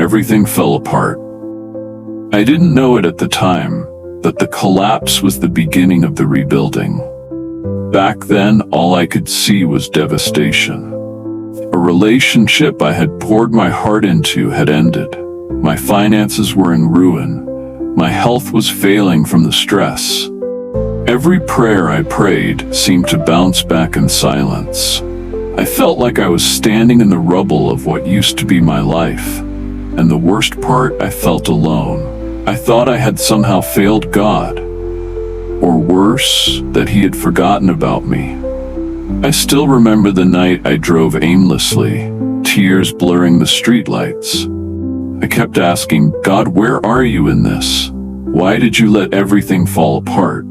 everything fell apart. I didn't know it at the time, but the collapse was the beginning of the rebuilding. Back then, all I could see was devastation. A relationship I had poured my heart into had ended. My finances were in ruin. My health was failing from the stress. Every prayer I prayed seemed to bounce back in silence. I felt like I was standing in the rubble of what used to be my life. And the worst part, I felt alone. I thought I had somehow failed God. Or worse, that He had forgotten about me. I still remember the night I drove aimlessly, tears blurring the streetlights. I kept asking, God, where are you in this? Why did you let everything fall apart?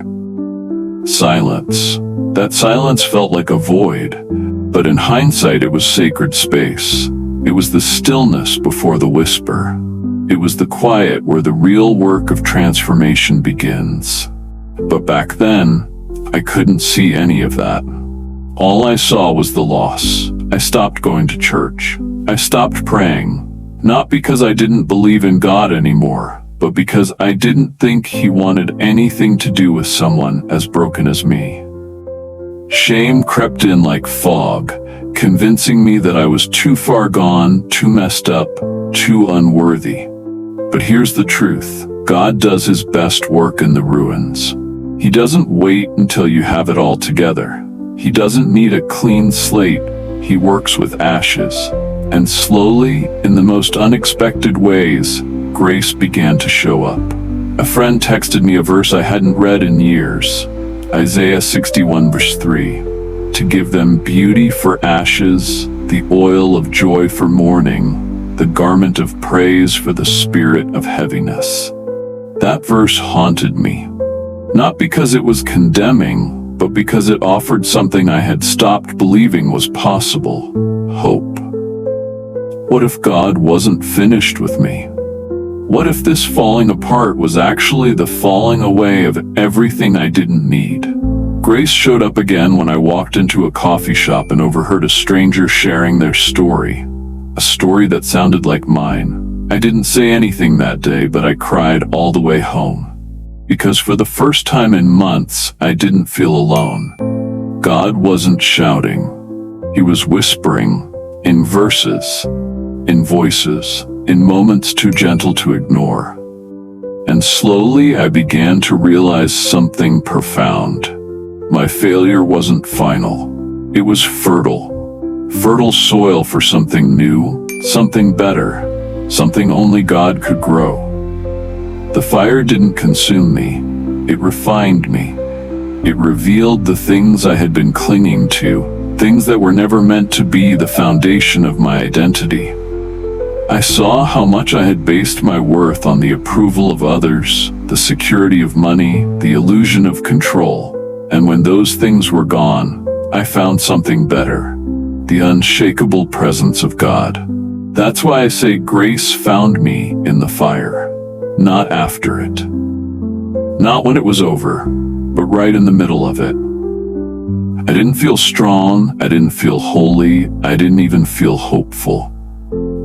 Silence. That silence felt like a void, but in hindsight it was sacred space. It was the stillness before the whisper. It was the quiet where the real work of transformation begins. But back then, I couldn't see any of that. All I saw was the loss. I stopped going to church. I stopped praying, not because I didn't believe in God anymore, but because I didn't think He wanted anything to do with someone as broken as me. Shame crept in like fog, convincing me that I was too far gone, too messed up, too unworthy. But here's the truth. God does His best work in the ruins. He doesn't wait until you have it all together. He doesn't need a clean slate. He works with ashes. And slowly, in the most unexpected ways, grace began to show up. A friend texted me a verse I hadn't read in years. Isaiah 61 verse 3. To give them beauty for ashes, the oil of joy for mourning, the garment of praise for the spirit of heaviness. That verse haunted me. Not because it was condemning, but because it offered something I had stopped believing was possible: hope. What if God wasn't finished with me? What if this falling apart was actually the falling away of everything I didn't need? Grace showed up again when I walked into a coffee shop and overheard a stranger sharing their story. A story that sounded like mine. I didn't say anything that day, but I cried all the way home. Because for the first time in months, I didn't feel alone. God wasn't shouting. He was whispering, in verses, in voices, in moments too gentle to ignore. And slowly I began to realize something profound. My failure wasn't final. It was fertile. Fertile soil for something new, something better, something only God could grow. The fire didn't consume me. It refined me. It revealed the things I had been clinging to, things that were never meant to be the foundation of my identity. I saw how much I had based my worth on the approval of others, the security of money, the illusion of control. And when those things were gone, I found something better: the unshakable presence of God. That's why I say grace found me in the fire. Not after it. Not when it was over, but right in the middle of it. I didn't feel strong, I didn't feel holy, I didn't even feel hopeful.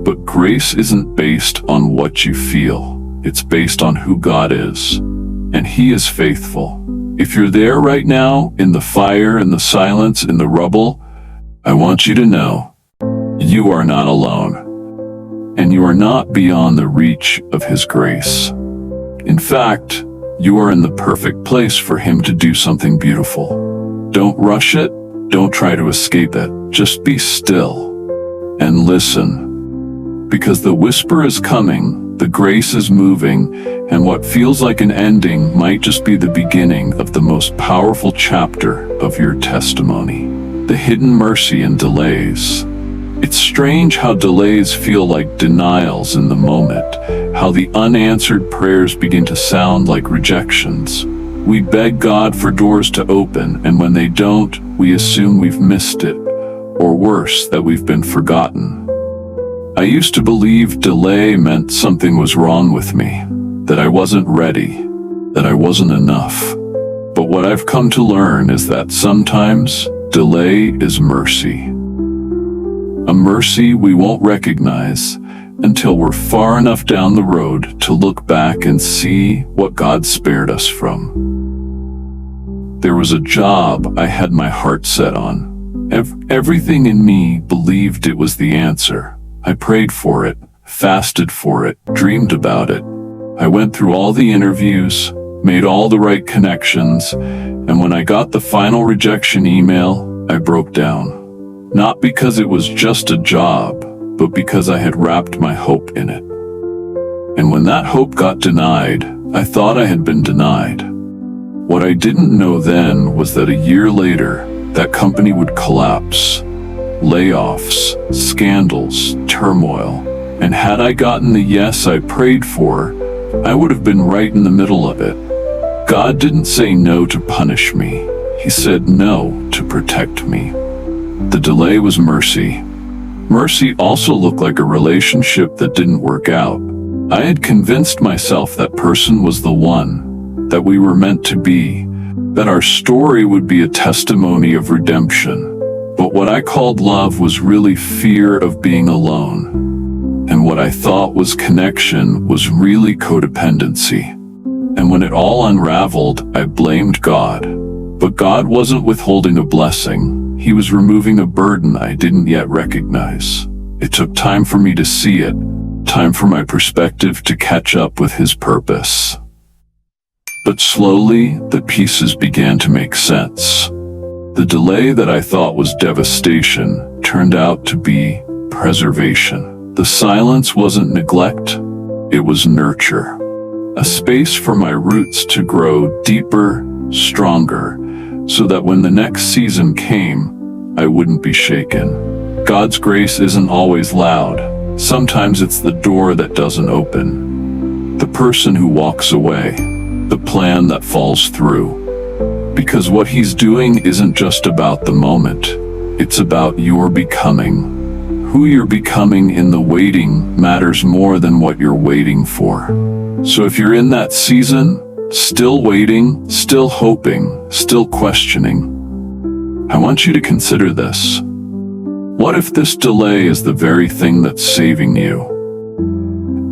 But grace isn't based on what you feel. It's based on who God is. And He is faithful. If you're there right now, in the fire, in the silence, in the rubble, I want you to know, you are not alone. And you are not beyond the reach of His grace. In fact, you are in the perfect place for Him to do something beautiful. Don't rush it. Don't try to escape it. Just be still and listen. Because the whisper is coming, the grace is moving, and what feels like an ending might just be the beginning of the most powerful chapter of your testimony. The hidden mercy in delays. It's strange how delays feel like denials in the moment, how the unanswered prayers begin to sound like rejections. We beg God for doors to open, and when they don't, we assume we've missed it, or worse, that we've been forgotten. I used to believe delay meant something was wrong with me, that I wasn't ready, that I wasn't enough. But what I've come to learn is that sometimes delay is mercy. A mercy we won't recognize, until we're far enough down the road to look back and see what God spared us from. There was a job I had my heart set on. Everything in me believed it was the answer. I prayed for it, fasted for it, dreamed about it. I went through all the interviews, made all the right connections, and when I got the final rejection email, I broke down. Not because it was just a job, but because I had wrapped my hope in it. And when that hope got denied, I thought I had been denied. What I didn't know then was that a year later, that company would collapse. Layoffs, scandals, turmoil. And had I gotten the yes I prayed for, I would have been right in the middle of it. God didn't say no to punish me. He said no to protect me. The delay was mercy. Mercy also looked like a relationship that didn't work out. I had convinced myself that person was the one, that we were meant to be, that our story would be a testimony of redemption. But what I called love was really fear of being alone. And what I thought was connection was really codependency. And when it all unraveled, I blamed God. But God wasn't withholding a blessing. He was removing a burden I didn't yet recognize. It took time for me to see it, time for my perspective to catch up with His purpose. But slowly, the pieces began to make sense. The delay that I thought was devastation turned out to be preservation. The silence wasn't neglect, it was nurture. A space for my roots to grow deeper, stronger, so that when the next season came, I wouldn't be shaken. God's grace isn't always loud. Sometimes it's the door that doesn't open, the person who walks away, the plan that falls through. Because what He's doing isn't just about the moment, it's about your becoming. Who you're becoming in the waiting matters more than what you're waiting for. So if you're in that season, still waiting, still hoping, still questioning, I want you to consider this. What if this delay is the very thing that's saving you?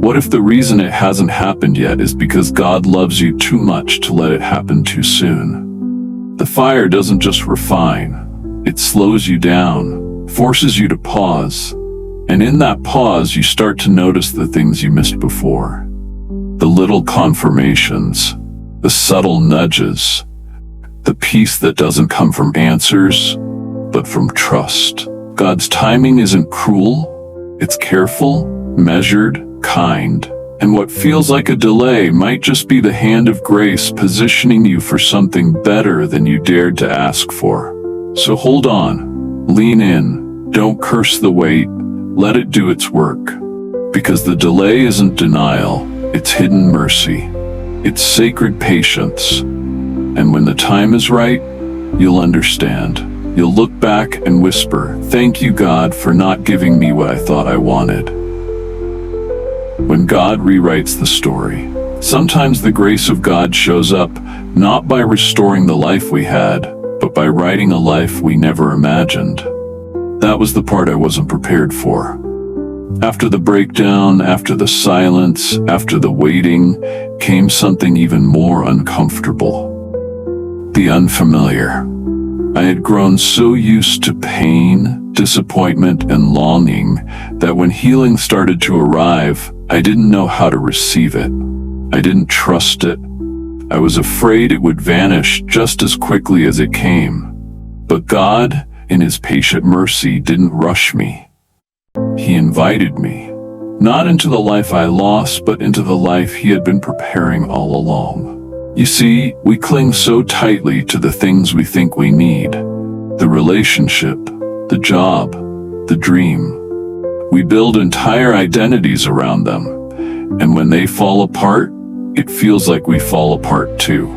What if the reason it hasn't happened yet is because God loves you too much to let it happen too soon? The fire doesn't just refine, it slows you down, forces you to pause, and in that pause you start to notice the things you missed before. The little confirmations, the subtle nudges, the peace that doesn't come from answers, but from trust. God's timing isn't cruel, it's careful, measured, kind, and what feels like a delay might just be the hand of grace positioning you for something better than you dared to ask for. So hold on, lean in, don't curse the wait, let it do its work. Because the delay isn't denial, it's hidden mercy. It's sacred patience. And when the time is right, you'll understand. You'll look back and whisper, "Thank you, God, for not giving me what I thought I wanted." When God rewrites the story, sometimes the grace of God shows up not by restoring the life we had, but by writing a life we never imagined. That was the part I wasn't prepared for. After the breakdown, after the silence, after the waiting, came something even more uncomfortable. The unfamiliar. I had grown so used to pain, disappointment, and longing that when healing started to arrive, I didn't know how to receive it. I didn't trust it. I was afraid it would vanish just as quickly as it came. But God, in His patient mercy, didn't rush me. He invited me, not into the life I lost, but into the life He had been preparing all along. You see, we cling so tightly to the things we think we need, the relationship, the job, the dream. We build entire identities around them, and when they fall apart, it feels like we fall apart too.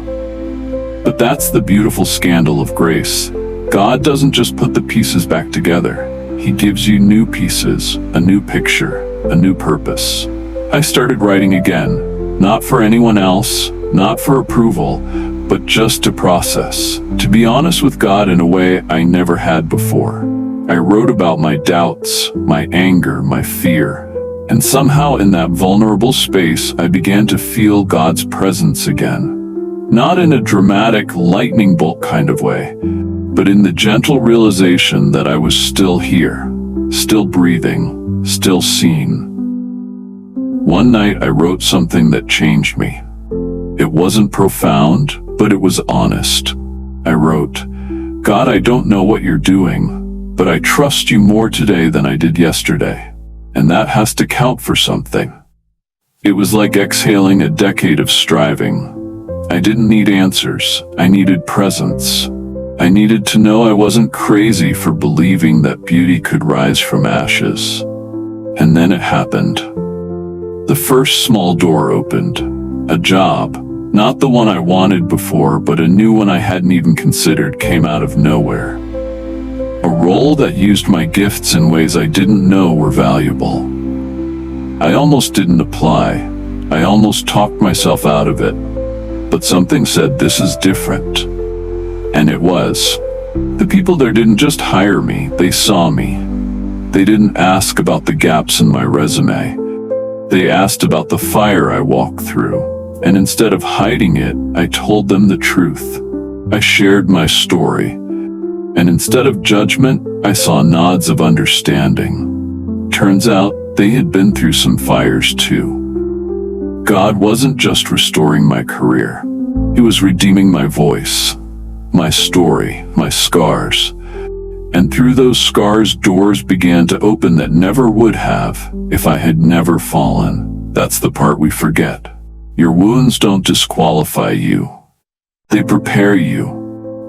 But that's the beautiful scandal of grace. God doesn't just put the pieces back together. He gives you new pieces, a new picture, a new purpose. I started writing again, not for anyone else, not for approval, but just to process, to be honest with God in a way I never had before. I wrote about my doubts, my anger, my fear, And somehow in that vulnerable space, I began to feel God's presence again. Not in a dramatic lightning bolt kind of way, but in the gentle realization that I was still here, still breathing, still seen. One night I wrote something that changed me. It wasn't profound, but it was honest. I wrote, "God, I don't know what you're doing, but I trust you more today than I did yesterday. And that has to count for something." It was like exhaling a decade of striving. I didn't need answers. I needed presence. I needed to know I wasn't crazy for believing that beauty could rise from ashes. And then it happened. The first small door opened. A job, not the one I wanted before, but a new one I hadn't even considered, came out of nowhere. A role that used my gifts in ways I didn't know were valuable. I almost didn't apply. I almost talked myself out of it. But something said, this is different. And it was. The people there didn't just hire me, they saw me. They didn't ask about the gaps in my resume. They asked about the fire I walked through. And instead of hiding it, I told them the truth. I shared my story. And instead of judgment, I saw nods of understanding. Turns out, they had been through some fires too. God wasn't just restoring my career. He was redeeming my voice, my story, my scars. And through those scars, doors began to open that never would have if I had never fallen. That's the part we forget. Your wounds don't disqualify you. They prepare you.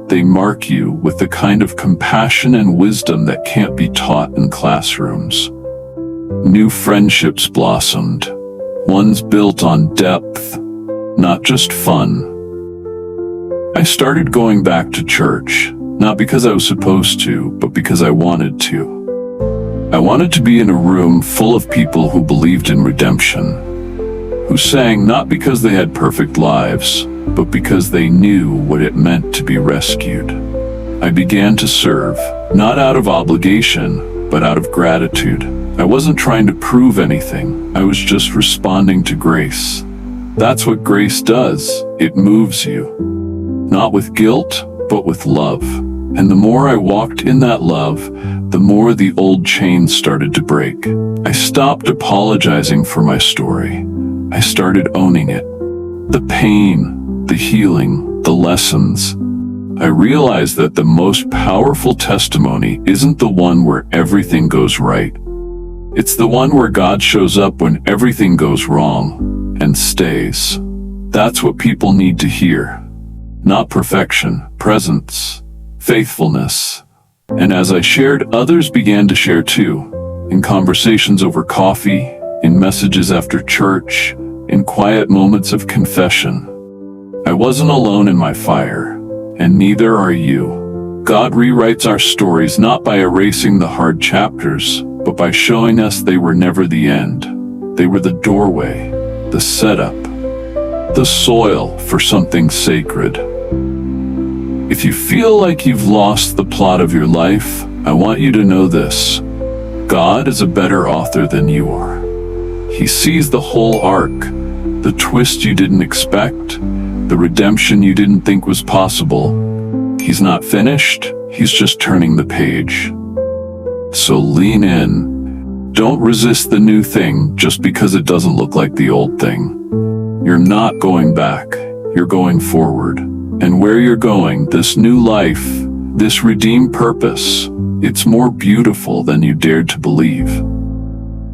They mark you with the kind of compassion and wisdom that can't be taught in classrooms. New friendships blossomed. Ones built on depth, not just fun. I started going back to church, not because I was supposed to, but because I wanted to. I wanted to be in a room full of people who believed in redemption, who sang not because they had perfect lives, but because they knew what it meant to be rescued. I began to serve, not out of obligation, but out of gratitude. I wasn't trying to prove anything. I was just responding to grace. That's what grace does. It moves you. Not with guilt, but with love. And the more I walked in that love, the more the old chains started to break. I stopped apologizing for my story. I started owning it. The pain, the healing, the lessons. I realized that the most powerful testimony isn't the one where everything goes right. It's the one where God shows up when everything goes wrong and stays. That's what people need to hear. Not perfection, presence, faithfulness. And as I shared, others began to share too. In conversations over coffee, in messages after church, in quiet moments of confession. I wasn't alone in my fire, and neither are you. God rewrites our stories not by erasing the hard chapters, but by showing us they were never the end. They were the doorway, the setup, the soil for something sacred. If you feel like you've lost the plot of your life, I want you to know this. God is a better author than you are. He sees the whole arc, the twist you didn't expect, the redemption you didn't think was possible. He's not finished, he's just turning the page. So lean in. Don't resist the new thing just because it doesn't look like the old thing. You're not going back, you're going forward. And where you're going, this new life, this redeemed purpose, it's more beautiful than you dared to believe.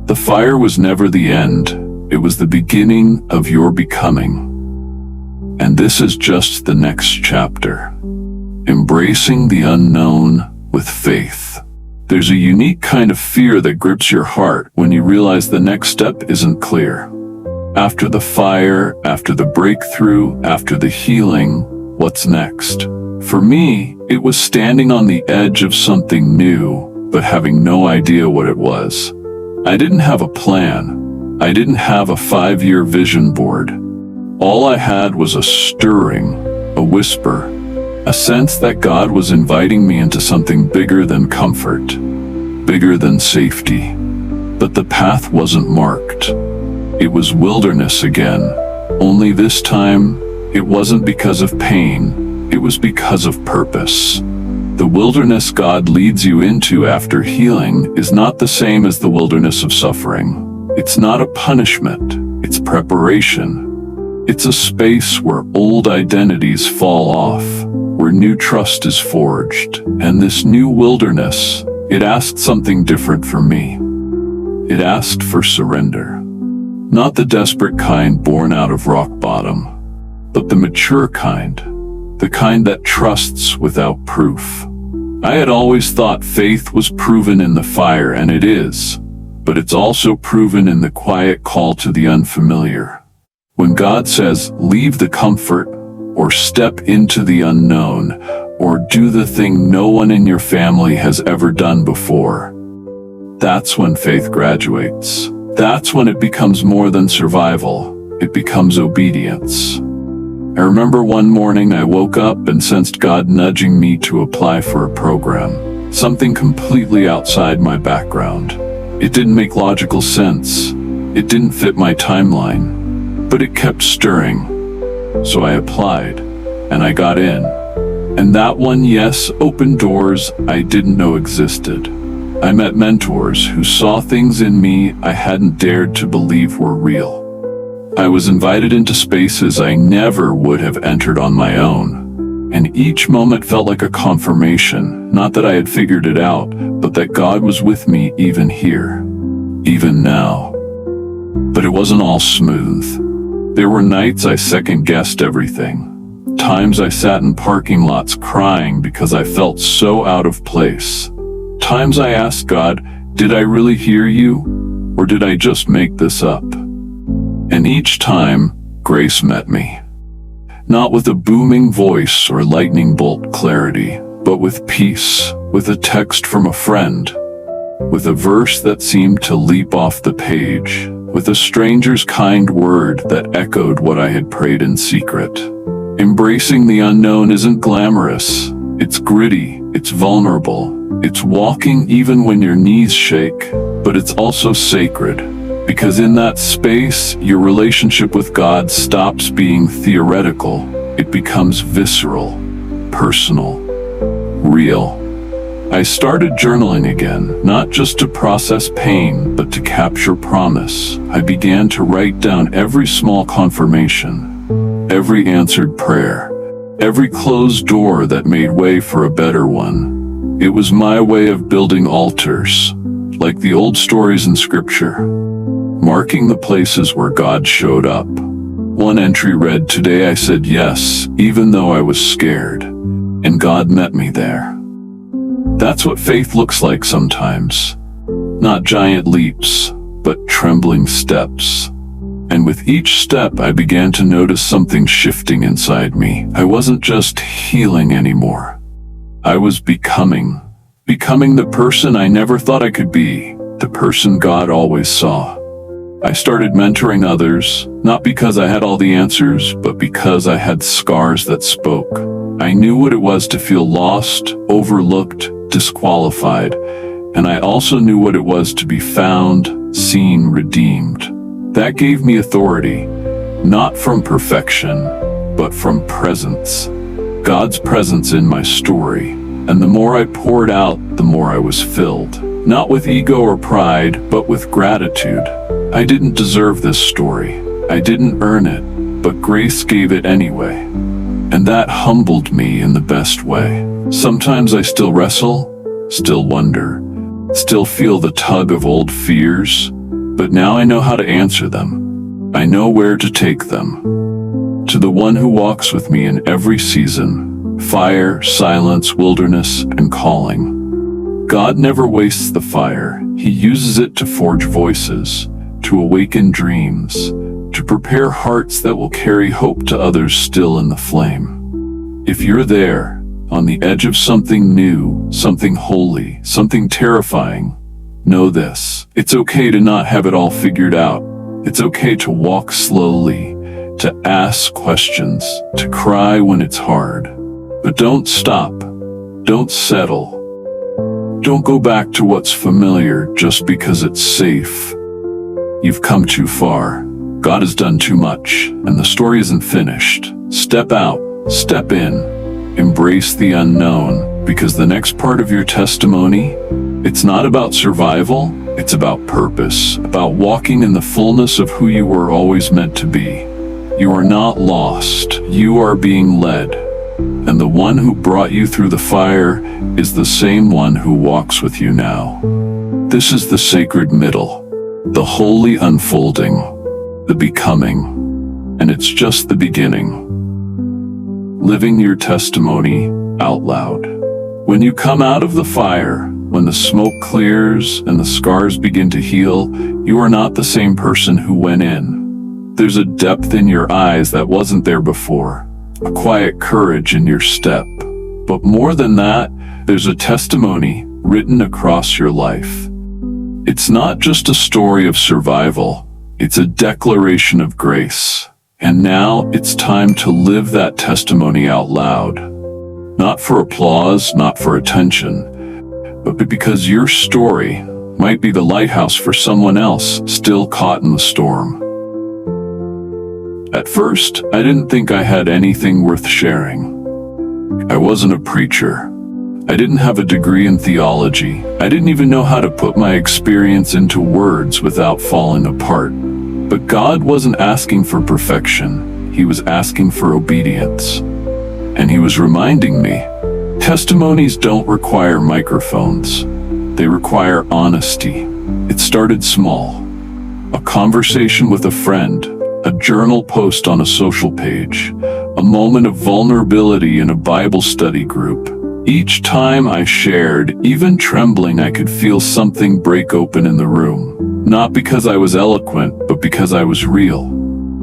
The fire was never the end, it was the beginning of your becoming. And this is just the next chapter. Embracing the unknown with faith. There's a unique kind of fear that grips your heart when you realize the next step isn't clear. After the fire, after the breakthrough, after the healing, what's next? For me, it was standing on the edge of something new, but having no idea what it was. I didn't have a plan. I didn't have a 5-year vision board. All I had was a stirring, a whisper, a sense that God was inviting me into something bigger than comfort, bigger than safety, But the path wasn't marked. It was wilderness again. Only this time, it wasn't because of pain, it was because of purpose. The wilderness God leads you into after healing is not the same as the wilderness of suffering. It's not a punishment, it's preparation. It's a space where old identities fall off, where new trust is forged. And this new wilderness, it asked something different from me. It asked for surrender. Not the desperate kind born out of rock bottom, but the mature kind, the kind that trusts without proof. I had always thought faith was proven in the fire, and it is, but it's also proven in the quiet call to the unfamiliar. When God says, leave the comfort, or step into the unknown, or do the thing no one in your family has ever done before, that's when faith graduates. That's when it becomes more than survival. It becomes obedience. I remember one morning I woke up and sensed God nudging me to apply for a program, something completely outside my background. It didn't make logical sense. It didn't fit my timeline, but it kept stirring. So I applied, and I got in. And that one yes opened doors I didn't know existed. I met mentors who saw things in me I hadn't dared to believe were real. I was invited into spaces I never would have entered on my own. And each moment felt like a confirmation, not that I had figured it out, but that God was with me even here, even now. But it wasn't all smooth. There were nights I second-guessed everything. Times I sat in parking lots crying because I felt so out of place. Times I asked God, did I really hear you? Or did I just make this up? And each time, grace met me. Not with a booming voice or lightning bolt clarity, but with peace, with a text from a friend, with a verse that seemed to leap off the page, with a stranger's kind word that echoed what I had prayed in secret. Embracing the unknown isn't glamorous. It's gritty, it's vulnerable, it's walking even when your knees shake, but it's also sacred. Because in that space, your relationship with God stops being theoretical. It becomes visceral, personal, real. I started journaling again, not just to process pain, but to capture promise. I began to write down every small confirmation, every answered prayer, every closed door that made way for a better one. It was my way of building altars, like the old stories in Scripture, marking the places where God showed up. One entry read, "Today I said yes, even though I was scared, and God met me there." That's what faith looks like sometimes. Not giant leaps, but trembling steps. And with each step, I began to notice something shifting inside me. I wasn't just healing anymore. I was becoming the person I never thought I could be, the person God always saw. I started mentoring others, not because I had all the answers, but because I had scars that spoke. I knew what it was to feel lost, overlooked, disqualified, and I also knew what it was to be found, seen, redeemed. That gave me authority, not from perfection, but from presence. God's presence in my story. And the more I poured out, the more I was filled. Not with ego or pride, but with gratitude. I didn't deserve this story. I didn't earn it, but grace gave it anyway. And that humbled me in the best way. Sometimes I still wrestle, still wonder, still feel the tug of old fears, but now I know how to answer them. I know where to take them. To the one who walks with me in every season, fire, silence, wilderness, and calling. God never wastes the fire. He uses it to forge voices, to awaken dreams, to prepare hearts that will carry hope to others still in the flame. If you're there, on the edge of something new, something holy, something terrifying, know this. It's okay to not have it all figured out. It's okay to walk slowly, to ask questions, to cry when it's hard. But don't stop. Don't settle. Don't go back to what's familiar just because it's safe. You've come too far. God has done too much, and the story isn't finished. Step out, step in, embrace the unknown, because the next part of your testimony, it's not about survival, it's about purpose, about walking in the fullness of who you were always meant to be. You are not lost, you are being led, and the one who brought you through the fire is the same one who walks with you now. This is the sacred middle, the holy unfolding, the becoming, and it's just the beginning. Living your testimony out loud. When you come out of the fire, when the smoke clears and the scars begin to heal, you are not the same person who went in. There's a depth in your eyes that wasn't there before, a quiet courage in your step. But more than that, there's a testimony written across your life. It's not just a story of survival, it's a declaration of grace. And now it's time to live that testimony out loud. Not for applause, not for attention, but because your story might be the lighthouse for someone else still caught in the storm. At first, I didn't think I had anything worth sharing. I wasn't a preacher. I didn't have a degree in theology. I didn't even know how to put my experience into words without falling apart. But God wasn't asking for perfection. He was asking for obedience. And He was reminding me, testimonies don't require microphones. They require honesty. It started small. A conversation with a friend, a journal post on a social page, a moment of vulnerability in a Bible study group. Each time I shared, even trembling, I could feel something break open in the room. Not because I was eloquent, but because I was real.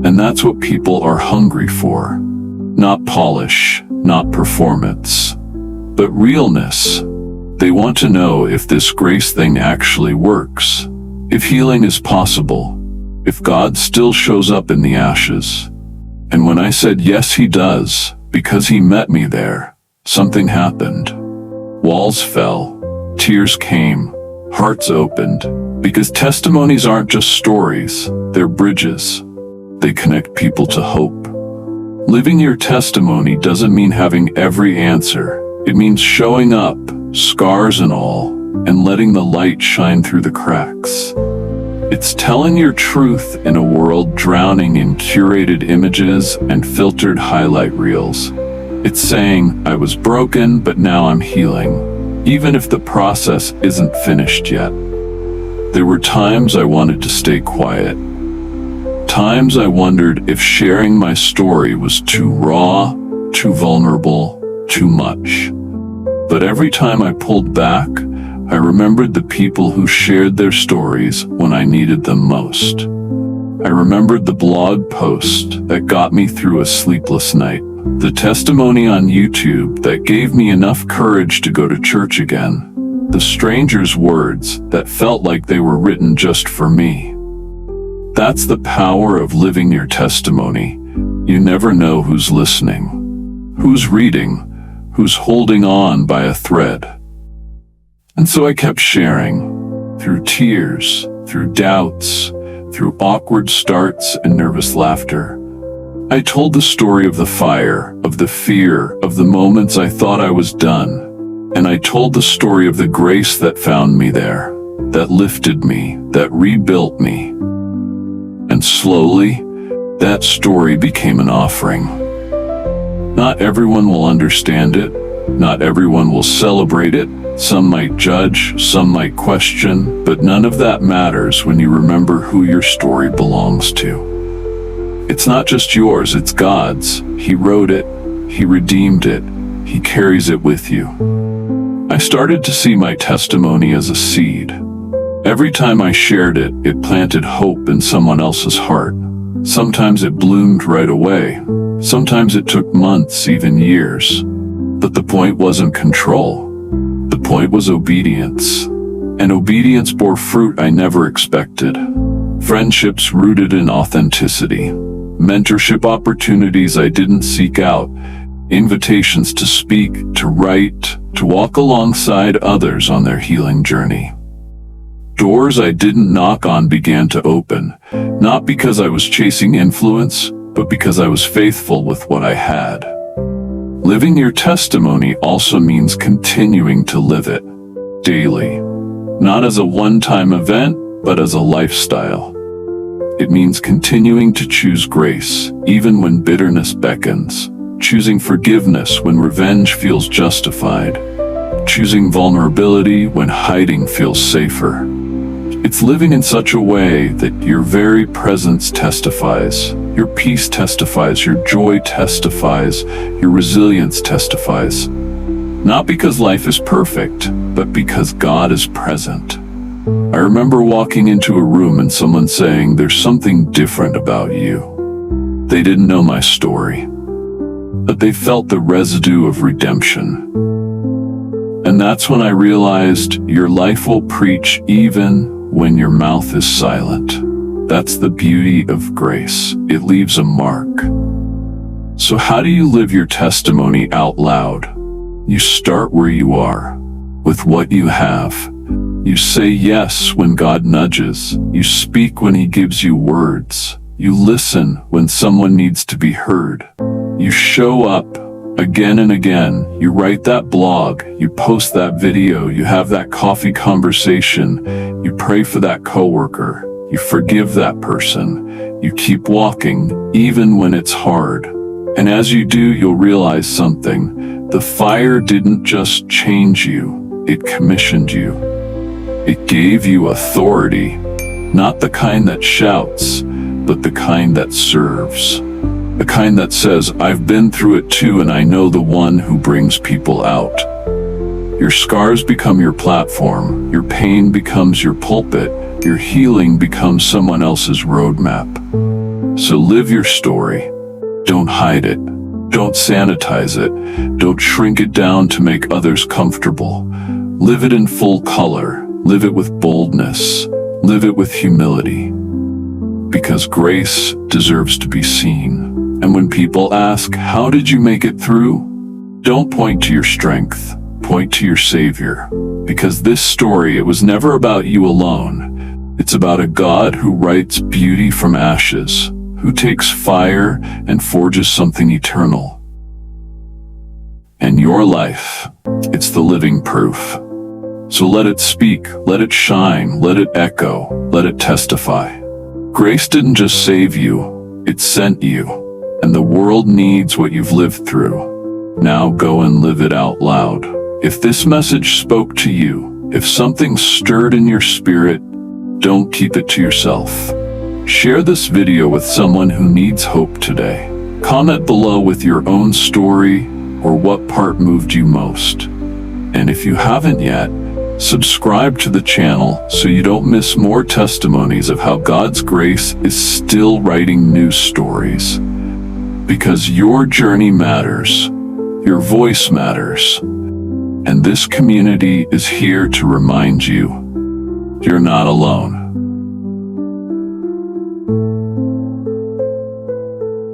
And that's what people are hungry for. Not polish, not performance, but realness. They want to know if this grace thing actually works, if healing is possible, if God still shows up in the ashes. And when I said yes, He does, because He met me there, something happened. Walls fell, tears came, hearts opened, because testimonies aren't just stories, they're bridges. They connect people to hope. Living your testimony doesn't mean having every answer. It means showing up, scars and all, and letting the light shine through the cracks. It's telling your truth in a world drowning in curated images and filtered highlight reels. It's saying, I was broken, but now I'm healing, even if the process isn't finished yet. There were times I wanted to stay quiet. Times I wondered if sharing my story was too raw, too vulnerable, too much. But every time I pulled back, I remembered the people who shared their stories when I needed them most. I remembered the blog post that got me through a sleepless night. The testimony on YouTube that gave me enough courage to go to church again. The stranger's words that felt like they were written just for me. That's the power of living your testimony. You never know who's listening, who's reading, who's holding on by a thread. And so I kept sharing, through tears, through doubts, through awkward starts and nervous laughter. I told the story of the fire, of the fear, of the moments I thought I was done. And I told the story of the grace that found me there, that lifted me, that rebuilt me. And slowly, that story became an offering. Not everyone will understand it. Not everyone will celebrate it. Some might judge, some might question, but none of that matters when you remember who your story belongs to. It's not just yours, it's God's. He wrote it, He redeemed it, He carries it with you. I started to see my testimony as a seed. Every time I shared it, it planted hope in someone else's heart. Sometimes it bloomed right away. Sometimes it took months, even years. But the point wasn't control. The point was obedience. And obedience bore fruit I never expected. Friendships rooted in authenticity. Mentorship opportunities I didn't seek out. invitations to speak, to write, to walk alongside others on their healing journey. Doors I didn't knock on began to open, not because I was chasing influence, but because I was faithful with what I had. Living your testimony also means continuing to live it daily, not as a one-time event, but as a lifestyle. It means continuing to choose grace, even when bitterness beckons, choosing forgiveness when revenge feels justified, choosing vulnerability when hiding feels safer. It's living in such a way that your very presence testifies, your peace testifies, your joy testifies, your resilience testifies. Not because life is perfect, but because God is present. I remember walking into a room and someone saying, "There's something different about you." They didn't know my story, but they felt the residue of redemption. And that's when I realized your life will preach even when your mouth is silent. That's the beauty of grace. It leaves a mark. So how do you live your testimony out loud? You start where you are, with what you have. You say yes when God nudges. You speak when He gives you words. You listen when someone needs to be heard. You show up again and again. You write that blog. You post that video. You have that coffee conversation. You pray for that coworker. You forgive that person. You keep walking, even when it's hard. And as you do, you'll realize something. The fire didn't just change you. It commissioned you. It gave you authority, not the kind that shouts, but the kind that serves. The kind that says, "I've been through it too, and I know the one who brings people out." Your scars become your platform. Your pain becomes your pulpit. Your healing becomes someone else's roadmap. So live your story. Don't hide it. Don't sanitize it. Don't shrink it down to make others comfortable. Live it in full color. Live it with boldness. Live it with humility. Because grace deserves to be seen. And when people ask, "How did you make it through?" don't point to your strength. Point to your Savior. Because this story, it was never about you alone. It's about a God who writes beauty from ashes, who takes fire and forges something eternal. And your life, it's the living proof. So let it speak, let it shine, let it echo, let it testify. Grace didn't just save you, it sent you. And the world needs what you've lived through. Now go and live it out loud. If this message spoke to you, if something stirred in your spirit, don't keep it to yourself. Share this video with someone who needs hope today. Comment below with your own story or what part moved you most. And if you haven't yet, subscribe to the channel so you don't miss more testimonies of how God's grace is still writing new stories. Because your journey matters, your voice matters, and this community is here to remind you you're not alone.